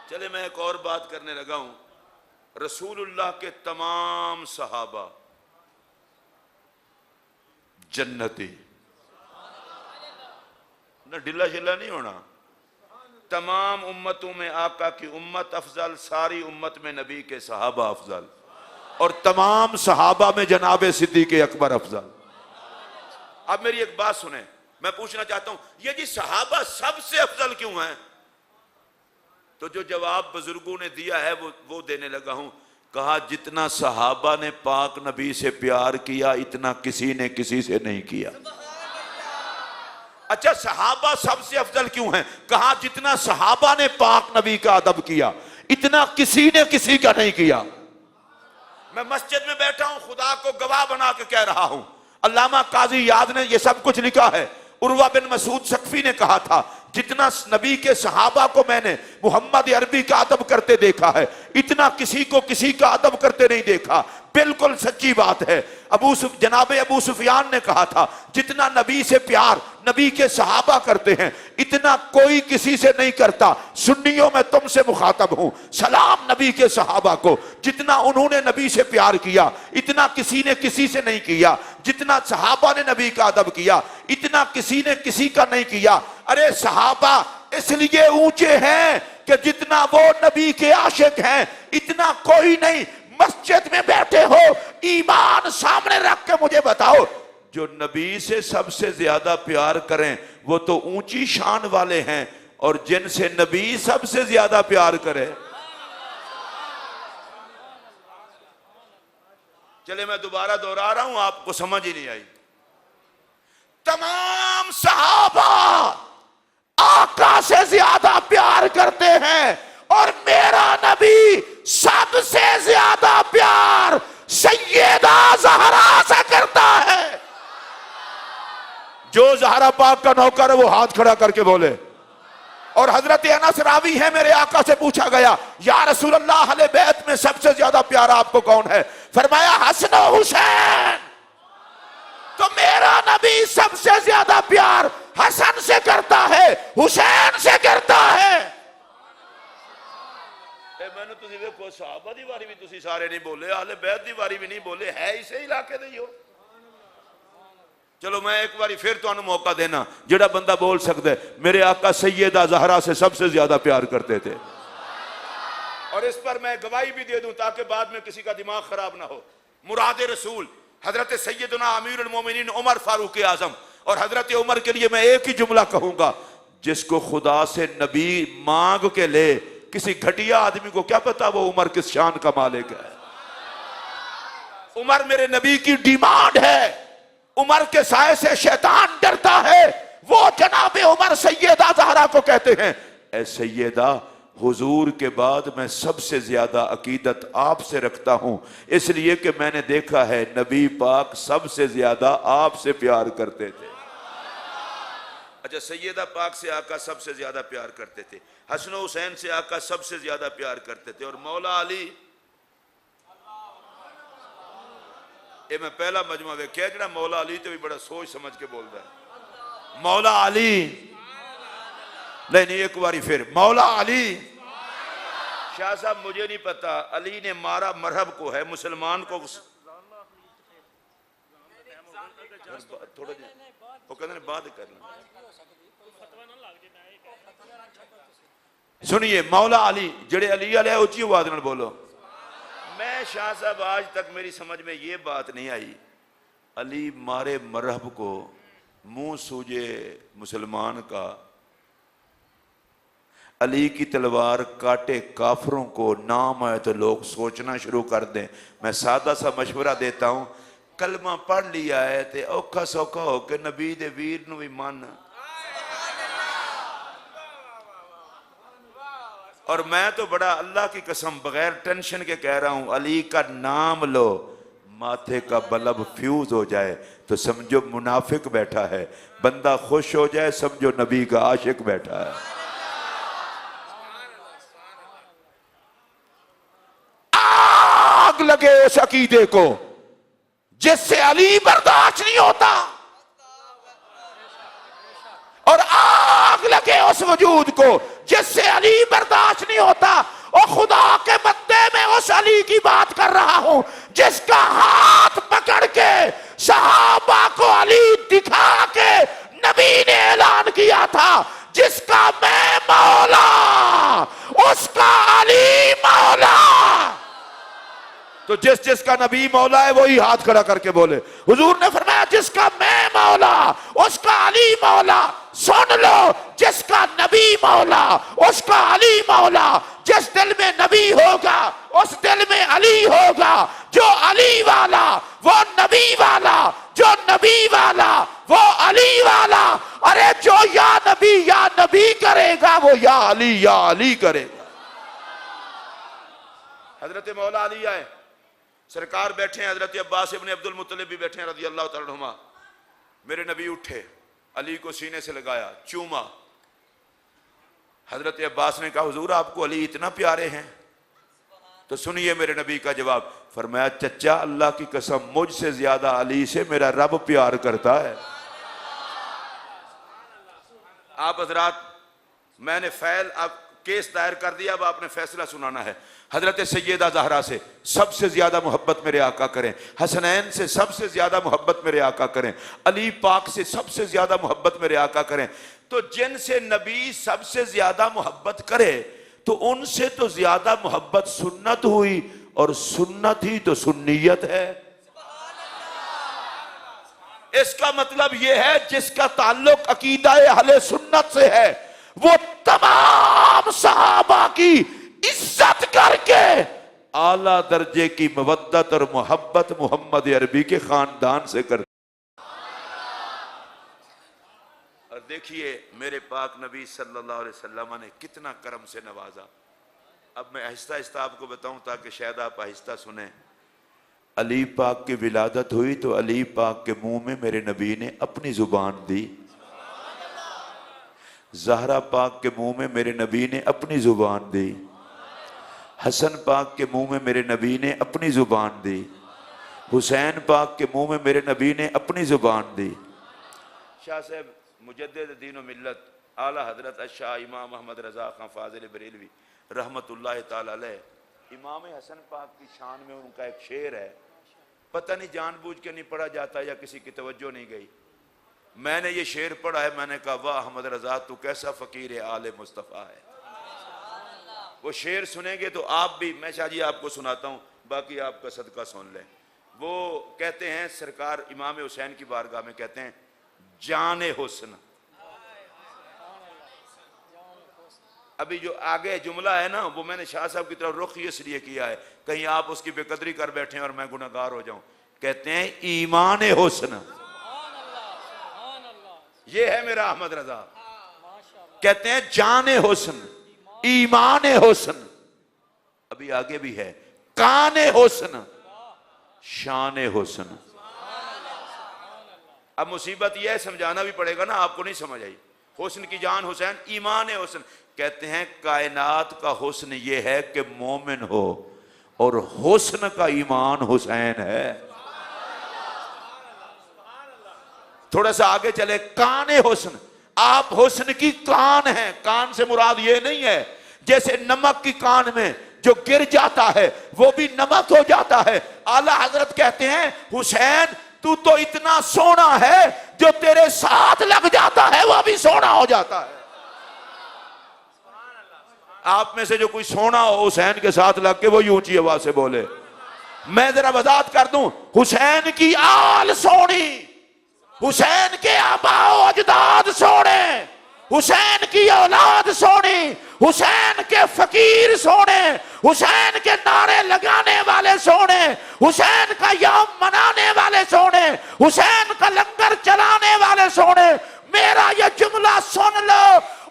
[SPEAKER 1] चले मैं एक और बात करने लगा हूं। रसूलुल्लाह के तमाम सहाबा जन्नती, न ढिला शिला नहीं होना। तमाम उम्मतों में आका की उम्मत अफजल, सारी उम्मत में नबी के सहाबा अफजल, और तमाम सहाबा में जनाब सिद्दीक़ अकबर अफजल। अब मेरी एक बात सुने, मैं पूछना चाहता हूं, ये जी सहाबा सबसे अफजल क्यों हैं? तो जो जवाब बुजुर्गों ने दिया है वो देने लगा हूं। कहा जितना सहाबा ने पाक नबी से प्यार किया इतना किसी ने किसी से नहीं किया। अच्छा, सहाबा सबसे अफजल क्यों हैं? कहा जितना सहाबा ने पाक नबी का अदब किया इतना किसी ने किसी का नहीं किया। मैं मस्जिद में बैठा हूं, खुदा को गवाह बना के कह रहा हूं, अल्लामा काजी याद ने यह सब कुछ लिखा है। उर्वा बिन मसूद सकफी ने कहा था, जितना नबी के सहाबा को मैंने मोहम्मद अरबी का अदब करते देखा है इतना किसी को किसी का अदब करते नहीं देखा। बिल्कुल सच्ची बात है। जनाब अबू सुफियान ने कहा था, जितना नबी से प्यार नबी के सहाबा करते हैं इतना कोई किसी से नहीं करता। सुन्नियों में तुमसे मुखातब हूं, सलाम नबी के सहाबा को। जितना उन्होंने नबी से प्यार किया इतना किसी ने किसी से नहीं किया। जितना सहाबा ने नबी का अदब किया इतना किसी ने किसी का नहीं किया। अरे सहाबा इसलिए ऊंचे हैं कि जितना वो नबी के आशिक हैं इतना कोई नहीं। मस्जिद में बैठे हो, ईमान सामने रख के मुझे बताओ, जो नबी से सबसे ज्यादा प्यार करें वो तो ऊंची शान वाले हैं। और जिनसे नबी सबसे ज्यादा प्यार करे। चले मैं दोबारा दोहरा रहा हूं, आपको समझ ही नहीं आई। तमाम सहाबा आका से ज्यादा प्यार करते हैं और मेरा नबी सबसे ज्यादा प्यार सैयदा ज़हरा से करता है। जो ज़हरा पाक का नौकर है वो हाथ खड़ा करके बोले। और हजरत अनस रावी है, मेरे आका से पूछा गया या रसूल अल्लाह अहले बैत में सबसे ज्यादा प्यारा आपको कौन है? फरमाया हसन और हुसैन। तो मेरा नबी सबसे ज्यादा प्यार हसन से करता है, हुसैन से करता है। मैंने तुझे देखो सहाबा दी वारी भी तुसी सारे नहीं बोले, अहले बैत दी वारी भी नहीं बोले, है इसे इलाके दे ही हो। चलो मैं एक बार फिर तुहानू मौका देना, जेड़ा बंदा बोल सकता है मेरे आका सैयदा ज़हरा से सबसे ज्यादा प्यार करते थे। और इस पर मैं गवाही भी दे दूं ताकि बाद में किसी का दिमाग खराब ना हो। मुराद रसूल हजरत सैयदना अमीरुल मोमिनीन उमर फारूक आजम, और हजरत उमर के लिए मैं एक ही जुमला कहूंगा, जिसको खुदा से नबी मांग के ले, किसी घटिया आदमी को क्या पता वो उमर किस शान का मालिक है। उमर मेरे नबी की डिमांड है। उमर के साए से शैतान डरता है। वो जनाबे उमर सैयदा ज़हरा को कहते हैं, ए सैयदा हुजूर के बाद मैं सबसे ज्यादा अकीदत आपसे रखता हूं, इसलिए कि मैंने देखा है नबी पाक सबसे ज्यादा आपसे प्यार करते थे। अच्छा, सैयदा पाक से आका सबसे ज्यादा प्यार करते थे, हसन हुसैन से आका सबसे ज्यादा प्यार करते थे, और मौला अली, ये मैं पहला मजमा वेख्या जरा मौला अली तो भी बड़ा सोच समझ के बोलता है। मौला अली नहीं, एक बारी फिर मौला अली। शाह साहब मुझे नहीं पता अली ने मारा मरहब को है, मुसलमान को थोड़ा वो कहते बात करना। सुनिए मौला अली जेड़े अली वाले उच्ची आवाज में बोलो। मैं शाह साहब आज तक मेरी समझ में ये बात नहीं आई, अली मारे मरहब को, मुंह सूजे मुसलमान का, अली की तलवार काटे काफरों को, नाम आए तो लोग सोचना शुरू कर दें। मैं सादा सा मशवरा देता हूं, कलमा पढ़ लिया है ते औखा सौखा हो के नबी दे वीर नू भी मन। और मैं तो बड़ा अल्लाह की कसम बगैर टेंशन के कह रहा हूं, अली का नाम लो माथे का बल्ब फ्यूज हो जाए तो समझो मुनाफिक बैठा है, बंदा खुश हो जाए समझो नबी का आशिक बैठा है। आग लगे उस अकीदे को जिससे अली बर्दाश्त नहीं होता, और आग लगे उस वजूद को जिससे अली बर्दाश्त नहीं होता। और खुदा के बंदे में उस अली की बात कर रहा हूं जिसका हाथ पकड़ के सहाबा को अली दिखा के नबी ने ऐलान किया था, जिसका मैं मौला उसका अली मौला। तो जिसका नबी मौला है वही हाथ खड़ा करके बोले। हुजूर ने फरमाया जिसका मैं मौला उसका अली मौला। सुन लो, जिसका नबी मौला उसका अली मौला। जिस दिल में नबी होगा उस दिल में अली होगा। जो अली वाला वो नबी वाला, जो नबी वाला वो अली वाला। अरे जो या नबी करेगा वो या अली करेगा। हजरत मौला अली आए, सरकार बैठे हैं, हजरत अब्बास इब्न अब्दुल मुत्तलिब भी बैठे हैं रज़ी अल्लाह तआला अन्हुमा। मेरे नबी उठे, अली को सीने से लगाया, चूमा। हजरत अब्बास ने कहा हुजूर आपको अली इतना प्यारे हैं? तो सुनिए मेरे नबी का जवाब, फरमाया चचा अल्लाह की कसम मुझसे ज्यादा अली से मेरा रब प्यार करता है। आप हजरात, मैंने फैल अब केस दायर कर दिया, अब आपने फैसला सुनाना है। हजरत सैयदा ज़हरा से सबसे ज्यादा मोहब्बत मेरे आका करें, हसनैन से सबसे ज्यादा मोहब्बत मेरे आका करें, अली पाक से सबसे ज्यादा मोहब्बत मेरे आका करें। तो जिनसे नबी सबसे ज्यादा मोहब्बत करे तो उनसे तो ज्यादा मोहब्बत सुन्नत हुई, और सुन्नत ही तो सुन्नियत है। इसका मतलब यह है जिसका ताल्लुक अकीदा अहले सुन्नत से है वो तमाम सहाबा की इज्जत करके आला दर्जे की मवद्दत और मोहब्बत मोहम्मद अरबी के खानदान से कर। और देखिए मेरे पाक नबी सल्लल्लाहु अलैहि वसल्लम ने कितना करम से नवाजा। अब मैं आहिस्ता आहिस्ता आपको बताऊं ताकि शायद आप आहिस्ता सुने। अली पाक की विलादत हुई तो अली पाक के मुंह में मेरे नबी ने अपनी जुबान दी। ज़हरा पाक के मुंह में मेरे नबी ने अपनी जुबान दी। हसन पाक के मुंह में मेरे नबी ने अपनी जुबान दी। हुसैन पाक के मुंह में मेरे नबी ने अपनी जुबान दी। शाह साहब मुजद्दिद दीन व मिल्लत आला हजरत शाह इमाम अहमद रजा खां फाजिल बरेलवी रहमतुल्लाह ताला अलैह इमाम हसन पाक की शान में उनका एक शेर है, पता नहीं जानबूझ के नहीं पढ़ा जाता या किसी की तवज्जो नहीं गई। मैंने ये शेर पढ़ा है, मैंने कहा वाह अहमद रजा तू कैसा फकीर है, आले मुस्तफ़ा है। वो शेर सुनेंगे तो आप भी, मैं शाह जी आपको सुनाता हूँ, बाकी आपका सदका सुन लें। वो कहते हैं सरकार इमाम हुसैन की बारगाह में कहते हैं जाने हुस्न। अभी जो आगे जुमला है ना वो मैंने शाह साहब की तरफ रुख इसलिए किया है कहीं आप उसकी बेकदरी कर बैठे और मैं गुनहगार हो जाऊं। कहते हैं ईमान हुस्न, ये है मेरा अहमद रजा। कहते हैं जाने हुस्न, ईमान हुस्न, अभी आगे भी है काने हुस्न, शान हुस्न। अब मुसीबत यह है समझाना भी पड़ेगा ना, आपको नहीं समझ आई। हुस्न की जान हुसैन, ईमान हुस्न। कहते हैं कायनात का हुस्न ये है कि मोमिन हो और हुस्न का ईमान हुसैन है। थोड़ा सा आगे चले, कान हुस्न, आप हुस्न की कान है। कान से मुराद ये नहीं है जैसे नमक की कान में जो गिर जाता है वो भी नमक हो जाता है। आला हजरत कहते हैं हुसैन तू तो इतना सोना है जो तेरे साथ लग जाता है वो भी सोना हो जाता है। आप में से जो कोई सोना हो हुसैन के साथ लग के वो ऊंची आवाज से बोले। मैं जरा वजाहत कर दूं, हुसैन की आल सोनी, हुसैन के आबाओ अजदाद सोने, हुसैन की औलाद सोनी, हुसैन के फकीर सोने, हुसैन के नारे लगाने वाले सोने, हुसैन का यौम मनाने वाले सोने, हुसैन का लंगर चलाने वाले सोने। मेरा ये जुमला सुन लो,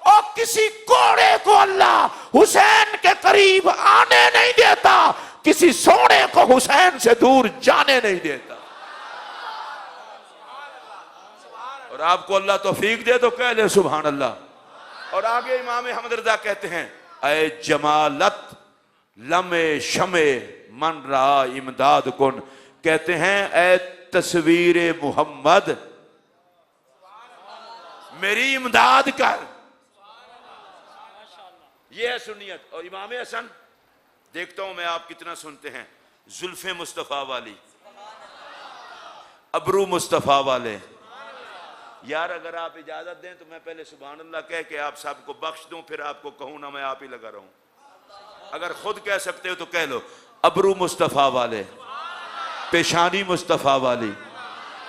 [SPEAKER 1] और किसी कोड़े को अल्लाह हुसैन के करीब आने नहीं देता, किसी सोने को हुसैन से दूर जाने नहीं देता। और आपको अल्लाह तौफीक दे तो कह ले सुभान अल्लाह। और आगे इमाम अहमद रजा कहते हैं ऐ जमालत लमे शमे मन रहा इमदाद कुन। कहते हैं ऐ तस्वीर मोहम्मद मेरी इमदाद कर। ये है सुन्नियत। और इमाम हसन, देखता हूं मैं आप कितना सुनते हैं, जुल्फे मुस्तफा वाली, अबरू मुस्तफा वाले। यार अगर आप इजाजत दें तो मैं पहले सुभान अल्लाह कह के आप सबको बख्श दूं, फिर आपको कहूं ना मैं आप ही लगा रहूं। अगर खुद कह सकते हो तो कह लो, अबरू मुस्तफा वाले, पेशानी मुस्तफा वाली,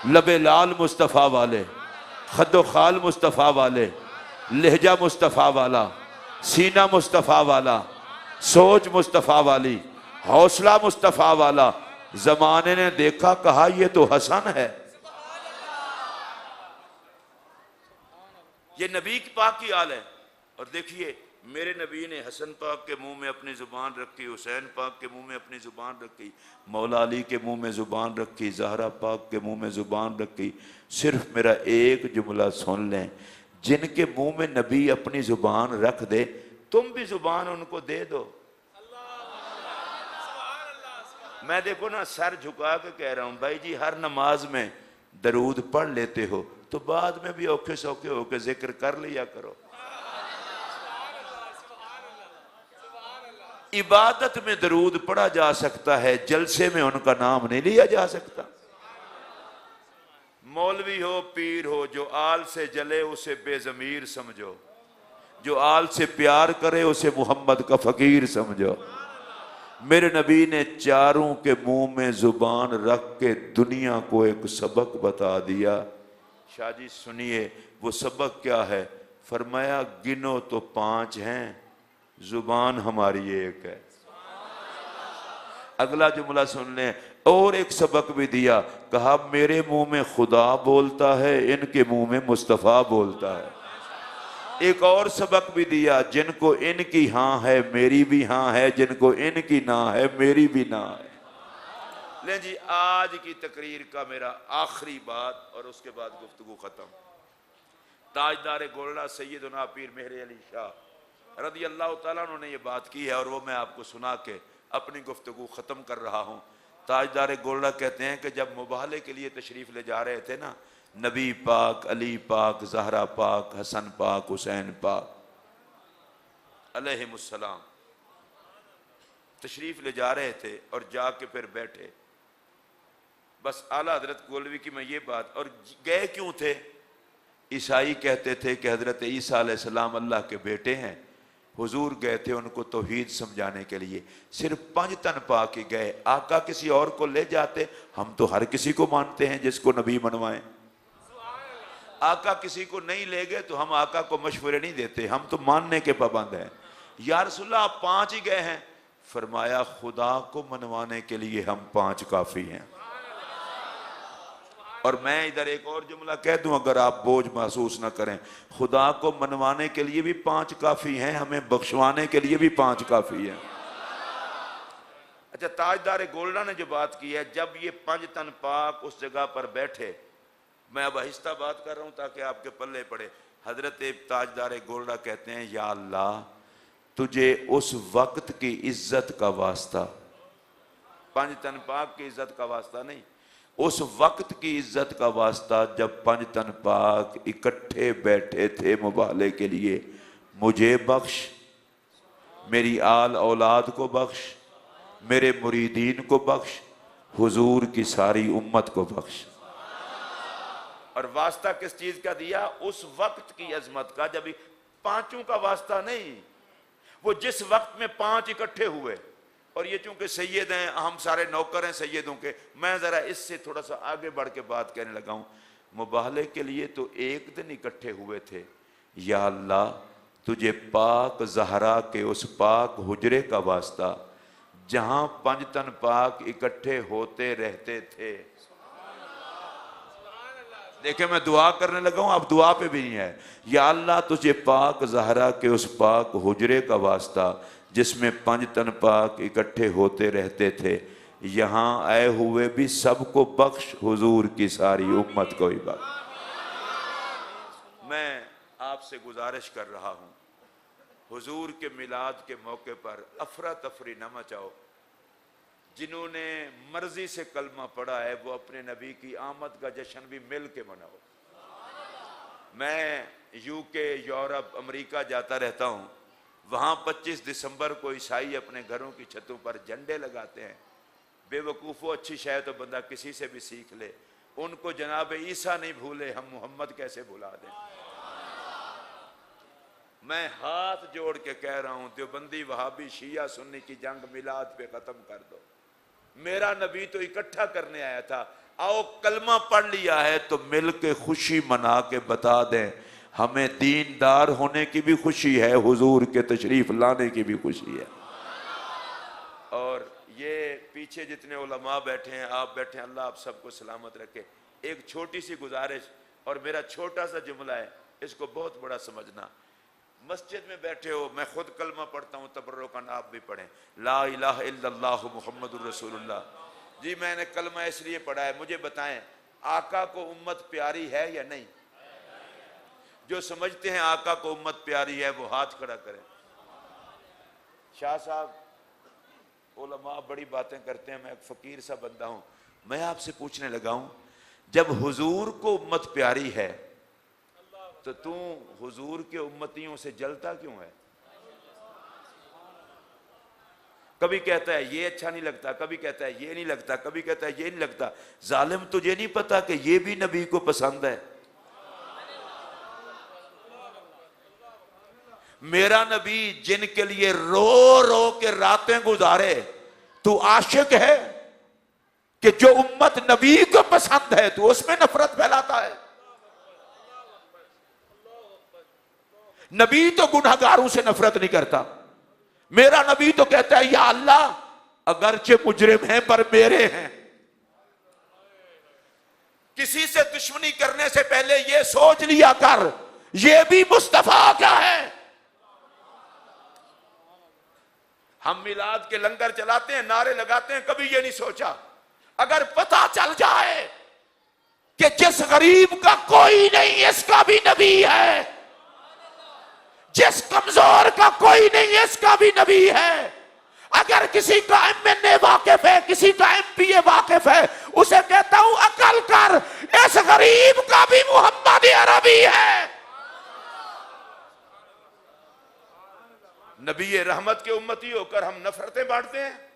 [SPEAKER 1] लबे लाल मुस्तफा वाले, खद्दो खाल मुस्तफा वाले, लहजा मुस्तफा वाला, सीना मुस्तफा वाला, सोच मुस्तफा वाली, हौसला मुस्तफा वाला। जमाने ने देखा कहा ये तो हसन है। ये नबी की पाक की आल है। और देखिए मेरे नबी ने हसन पाक के मुंह में अपनी जुबान रखी, हुसैन पाक के मुंह में अपनी जुबान रखी, मौला अली के मुंह में जुबान रखी, ज़हरा पाक के मुंह में जुबान रखी। सिर्फ मेरा एक जुमला सुन लें, जिनके मुंह में नबी अपनी जुबान रख दे तुम भी जुबान उनको दे दो। मैं देखो ना सर झुका के कह रहा हूं भाई जी, हर नमाज में दरूद पढ़ लेते हो तो बाद में भी औखे सौखे होकर जिक्र कर लिया करो। इबादत में दरूद पढ़ा जा सकता है, जलसे में उनका नाम नहीं लिया जा सकता। मौलवी हो पीर हो, जो आल से जले उसे बेजमीर समझो, जो आल से प्यार करे उसे मोहम्मद का फकीर समझो। मेरे नबी ने चारों के मुंह में जुबान रख के दुनिया को एक सबक बता दिया। शाह जी सुनिए वो सबक क्या है। फरमाया गिनो तो 5 हैं, जुबान हमारी एक है। अगला जुमला सुन लें, और एक सबक भी दिया, कहा मेरे मुंह में खुदा बोलता है, इनके मुंह में मुस्तफ़ा बोलता है। एक और सबक भी दिया, जिनको इनकी हाँ है मेरी भी हाँ है, जिनको इनकी ना है मेरी भी ना है। ले जी, आज की तकरीर का मेरा आखिरी बात और उसके बाद गुफ्तगू खत्म। ताजदार गोल्डा सैयदना पीर मेहर अली शाह रदी अल्लाह ताला उन्होंने ये बात की है और वो मैं आपको सुना के अपनी गुफ्तगू ख़त्म कर रहा हूँ। ताजदार गोल्डा कहते हैं कि जब मुबाहले के लिए तशरीफ़ ले जा रहे थे ना, नबी पाक, अली पाक, ज़हरा पाक, हसन पाक, हुसैन पाक अलैहिमुस्सलाम तशरीफ़ ले जा रहे थे और जाके फिर बैठे। बस आला हजरत गोलवी की मैं ये बात, और गए क्यों थे? ईसाई कहते थे कि हजरत ईसा अलैहिस्सलाम अल्लाह के बेटे हैं। हुजूर गए थे उनको तौहीद समझाने के लिए। सिर्फ 5 तन पा के गए, आका किसी और को ले जाते। हम तो हर किसी को मानते हैं जिसको नबी मनवाएं। आका किसी को नहीं ले गए तो हम आका को मशवरे नहीं देते, हम तो मानने के पाबंद हैं। या रसूलल्लाह आप 5 ही गए हैं। फरमाया खुदा को मनवाने के लिए हम 5 काफी हैं। और मैं इधर एक और जुमला कह दूं, अगर आप बोझ महसूस ना करें, खुदा को मनवाने के लिए भी 5 काफी हैं, हमें बख्शवाने के लिए भी 5 काफी हैं। अच्छा, ताजदार गोल्डा ने जो बात की है, जब ये 5 तन पाक उस जगह पर बैठे, मैं अब आहिस्ता बात कर रहा हूं ताकि आपके पल्ले पड़े। हजरत ताजदार गोल्डा कहते हैं, या अल्लाह तुझे उस वक्त की इज्जत का वास्ता, 5 तन पाक की इज्जत का वास्ता नहीं, उस वक्त की इज्जत का वास्ता जब 5 तन पाक इकट्ठे बैठे थे मुबाहले के लिए, मुझे बख्श, मेरी आल औलाद को बख्श, मेरे मुरीदीन को बख्श, हुजूर की सारी उम्मत को बख्श। और वास्ता किस चीज का दिया? उस वक्त की अजमत का, जब 5 का वास्ता नहीं, वो जिस वक्त में 5 इकट्ठे हुए। और ये चूंकि सैयद हैं, हम सारे नौकर हैं सैयदों के, मैं जरा इससे थोड़ा सा आगे बढ़ के बात कहने लगा हूं। मुबाहले के लिए तो एक दिन इकट्ठे हुए थे। या अल्लाह तुझे पाक ज़हरा के उस पाक हुजरे का वास्ता, जहां 5 तन पाक इकट्ठे होते रहते थे। देखे, मैं दुआ करने लगा हूं, अब दुआ पे भी नहीं है। या अल्लाह तुझे पाक ज़हरा के उस पाक हुजरे का वास्ता, जिसमें 5 तन पाक इकट्ठे होते रहते थे, यहाँ आए हुए भी सबको बख्श, हुजूर की सारी उम्मत को ही बख्श। मैं आपसे गुजारिश कर रहा हूँ, हुजूर के मिलाद के मौके पर अफरा तफरी न मचाओ। जिन्होंने मर्जी से कलमा पढ़ा है वो अपने नबी की आमद का जश्न भी मिल के मनाओ। मैं यूके, यूरोप, अमेरिका जाता रहता हूँ, वहाँ 25 दिसंबर को ईसाई अपने घरों की छतों पर झंडे लगाते हैं। बेवकूफ़ों, अच्छी शायद तो बंदा किसी से भी सीख ले। उनको जनाब ईसा नहीं भूले, हम मोहम्मद कैसे भुला दें। मैं हाथ जोड़ के कह रहा हूँ, देवबंदी, वहाबी, शिया, सुन्नी की जंग मिलाद पे ख़त्म कर दो। मेरा नबी तो इकट्ठा करने आया था। आओ, कलमा पढ़ लिया है तो मिल के खुशी मना के बता दें, हमें दीनदार होने की भी खुशी है, हुजूर के तशरीफ लाने की भी खुशी है। और ये पीछे जितने उलमा बैठे हैं, आप बैठे हैं, अल्लाह आप सबको सलामत रखे। एक छोटी सी गुजारिश और मेरा छोटा सा जुमला है, इसको बहुत बड़ा समझना। मस्जिद में बैठे हो, मैं खुद कलमा पढ़ता हूँ, तबर्रुकन आप भी पढ़ें, ला इलाहा इल्लल्लाह मुहम्मदुर रसूलुल्लाह। जी, मैंने कलमा इसलिए पढ़ा है, मुझे बताएं आका को उम्मत प्यारी है या नहीं? जो समझते हैं आका को उम्मत प्यारी है वो हाथ खड़ा करें। शाह साहब, उलमा बड़ी बातें करते हैं, मैं एक फकीर सा बंदा हूं, मैं आपसे पूछने लगा हूं, जब हुजूर को उम्मत प्यारी है तो तू हुजूर के उम्मतियों से जलता क्यों है? कभी कहता है ये अच्छा नहीं लगता, कभी कहता है ये नहीं लगता, कभी कहता है ये नहीं लगता। जालिम, तुझे नहीं पता कि ये भी नबी को पसंद है? मेरा नबी जिनके लिए रो रो के रातें गुजारे, तू आशिक है कि जो उम्मत नबी को पसंद है तू उसमें नफरत फैलाता है। नबी तो गुनहगारों से नफरत नहीं करता। मेरा नबी तो कहता है या अल्लाह अगरचे मुजरिम हैं पर मेरे हैं। किसी से दुश्मनी करने से पहले ये सोच लिया कर ये भी मुस्तफा का है। हम मिलाद के लंगर चलाते हैं, नारे लगाते हैं, कभी ये नहीं सोचा अगर पता चल जाए कि जिस गरीब का कोई नहीं इसका भी नबी है, जिस कमजोर का कोई नहीं इसका भी नबी है। अगर किसी का एमएनए वाकिफ है, किसी का एमपीए वाकिफ है, उसे कहता हूं अकल कर, इस गरीब का भी मोहम्मद अरबी है। नबी रहमत के उम्मती होकर हम नफरतें बांटते हैं।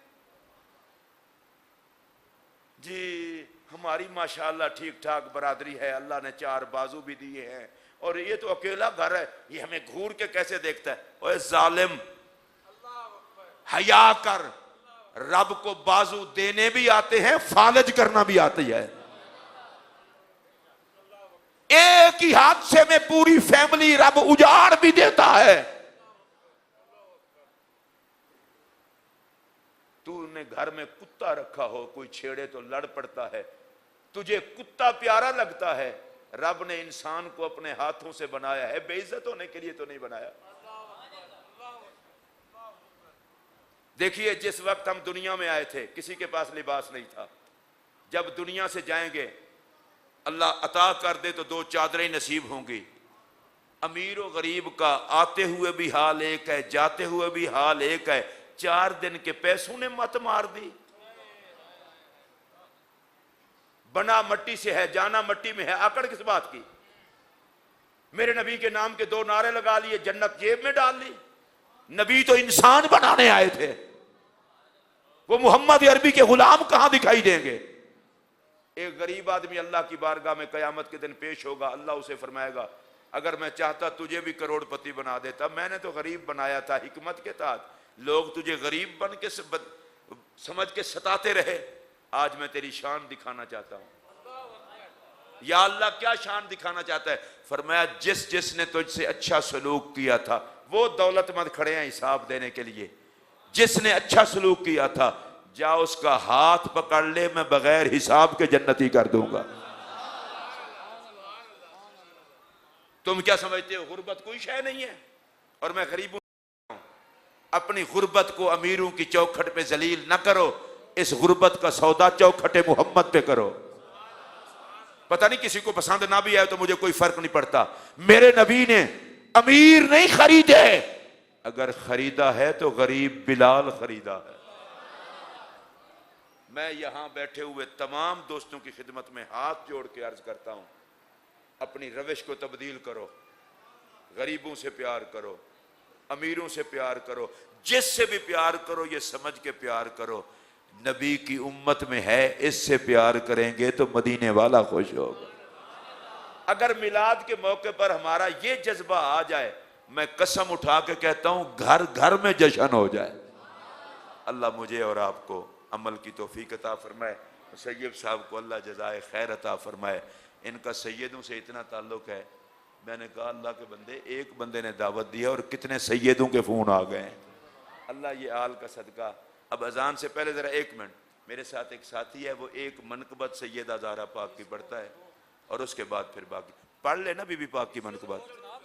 [SPEAKER 1] जी हमारी माशाअल्लाह ठीक ठाक बरादरी है, अल्लाह ने 4 बाजू भी दिए हैं और ये तो अकेला घर है, ये हमें घूर के कैसे देखता है। ओए जालिम हया कर, रब को बाजू देने भी आते हैं, फालज करना भी आती है। एक ही हादसे में पूरी फैमिली रब उजाड़ भी देता है। तूने घर में कुत्ता रखा हो, कोई छेड़े तो लड़ पड़ता है, तुझे कुत्ता प्यारा लगता है। रब ने इंसान को अपने हाथों से बनाया है, बेइज्जत होने के लिए तो नहीं बनाया। देखिए जिस वक्त हम दुनिया में आए थे किसी के पास लिबास नहीं था। जब दुनिया से जाएंगे अल्लाह अता कर दे तो 2 चादरें नसीब होंगी। अमीर और गरीब का आते हुए भी हाल एक है, जाते हुए भी हाल एक है। 4 दिन के पैसों ने मत मार दी। बना मट्टी से है, जाना मट्टी में है, आकड़ किस बात की। मेरे नबी के नाम के 2 नारे लगा लिए, जन्नत जेब में डाल ली। नबी तो इंसान बनाने आए थे, वो मोहम्मद अरबी के गुलाम कहां दिखाई देंगे। एक गरीब आदमी अल्लाह की बारगाह में कयामत के दिन पेश होगा। अल्लाह उसे फरमाएगा अगर मैं चाहता तुझे भी करोड़पति बना देता, मैंने तो गरीब बनाया था हिकमत के तहत। लोग तुझे गरीब बन के समझ के सताते रहे, आज मैं तेरी शान दिखाना चाहता हूं। या अल्लाह क्या शान दिखाना चाहता है। फरमाया जिसने तुझसे अच्छा सलूक किया था वो दौलतमंद खड़े हैं हिसाब देने के लिए। जिसने अच्छा सलूक किया था जा उसका हाथ पकड़ ले, मैं बगैर हिसाब के जन्नती कर दूंगा। तुम क्या समझते हो गुर्बत कोई शय नहीं है और मैं गरीबों। अपनी गुर्बत को अमीरों की चौखट पे जलील न करो, इस गुर्बत का सौदा चौखटे मोहम्मद पे करो। पता नहीं किसी को पसंद ना भी आए तो मुझे कोई फर्क नहीं पड़ता। मेरे नबी ने अमीर नहीं खरीदे, अगर खरीदा है तो गरीब बिलाल खरीदा है। मैं यहां बैठे हुए तमाम दोस्तों की खिदमत में हाथ जोड़ के अर्ज करता हूं, अपनी रविश को तब्दील करो। गरीबों से प्यार करो, अमीरों से प्यार करो, जिससे भी प्यार करो ये समझ के प्यार करो नबी की उम्मत में है, इससे प्यार करेंगे तो मदीने वाला खुश होगा। अगर मिलाद के मौके पर हमारा ये जज्बा आ जाए, मैं कसम उठा के कहता हूं घर घर में जश्न हो जाए। अल्लाह मुझे और आपको अमल की तौफीक अता फरमाए। सैयद साहब को अल्लाह जज़ाए खैर अता फरमाए। इनका सैयदों से इतना ताल्लुक है, मैंने कहा अल्लाह के बंदे, एक बंदे ने दावत दिया और कितने सैयदों के फ़ोन आ गए हैं। अल्लाह ये आल का सदका। अब अजान से पहले ज़रा 1 मिनट, मेरे साथ एक साथी है, वो एक मनकबत सैयदा ज़हरा पाक की पढ़ता है और उसके बाद फिर बाकी पढ़ लेना बीबी पाक की मनकबत।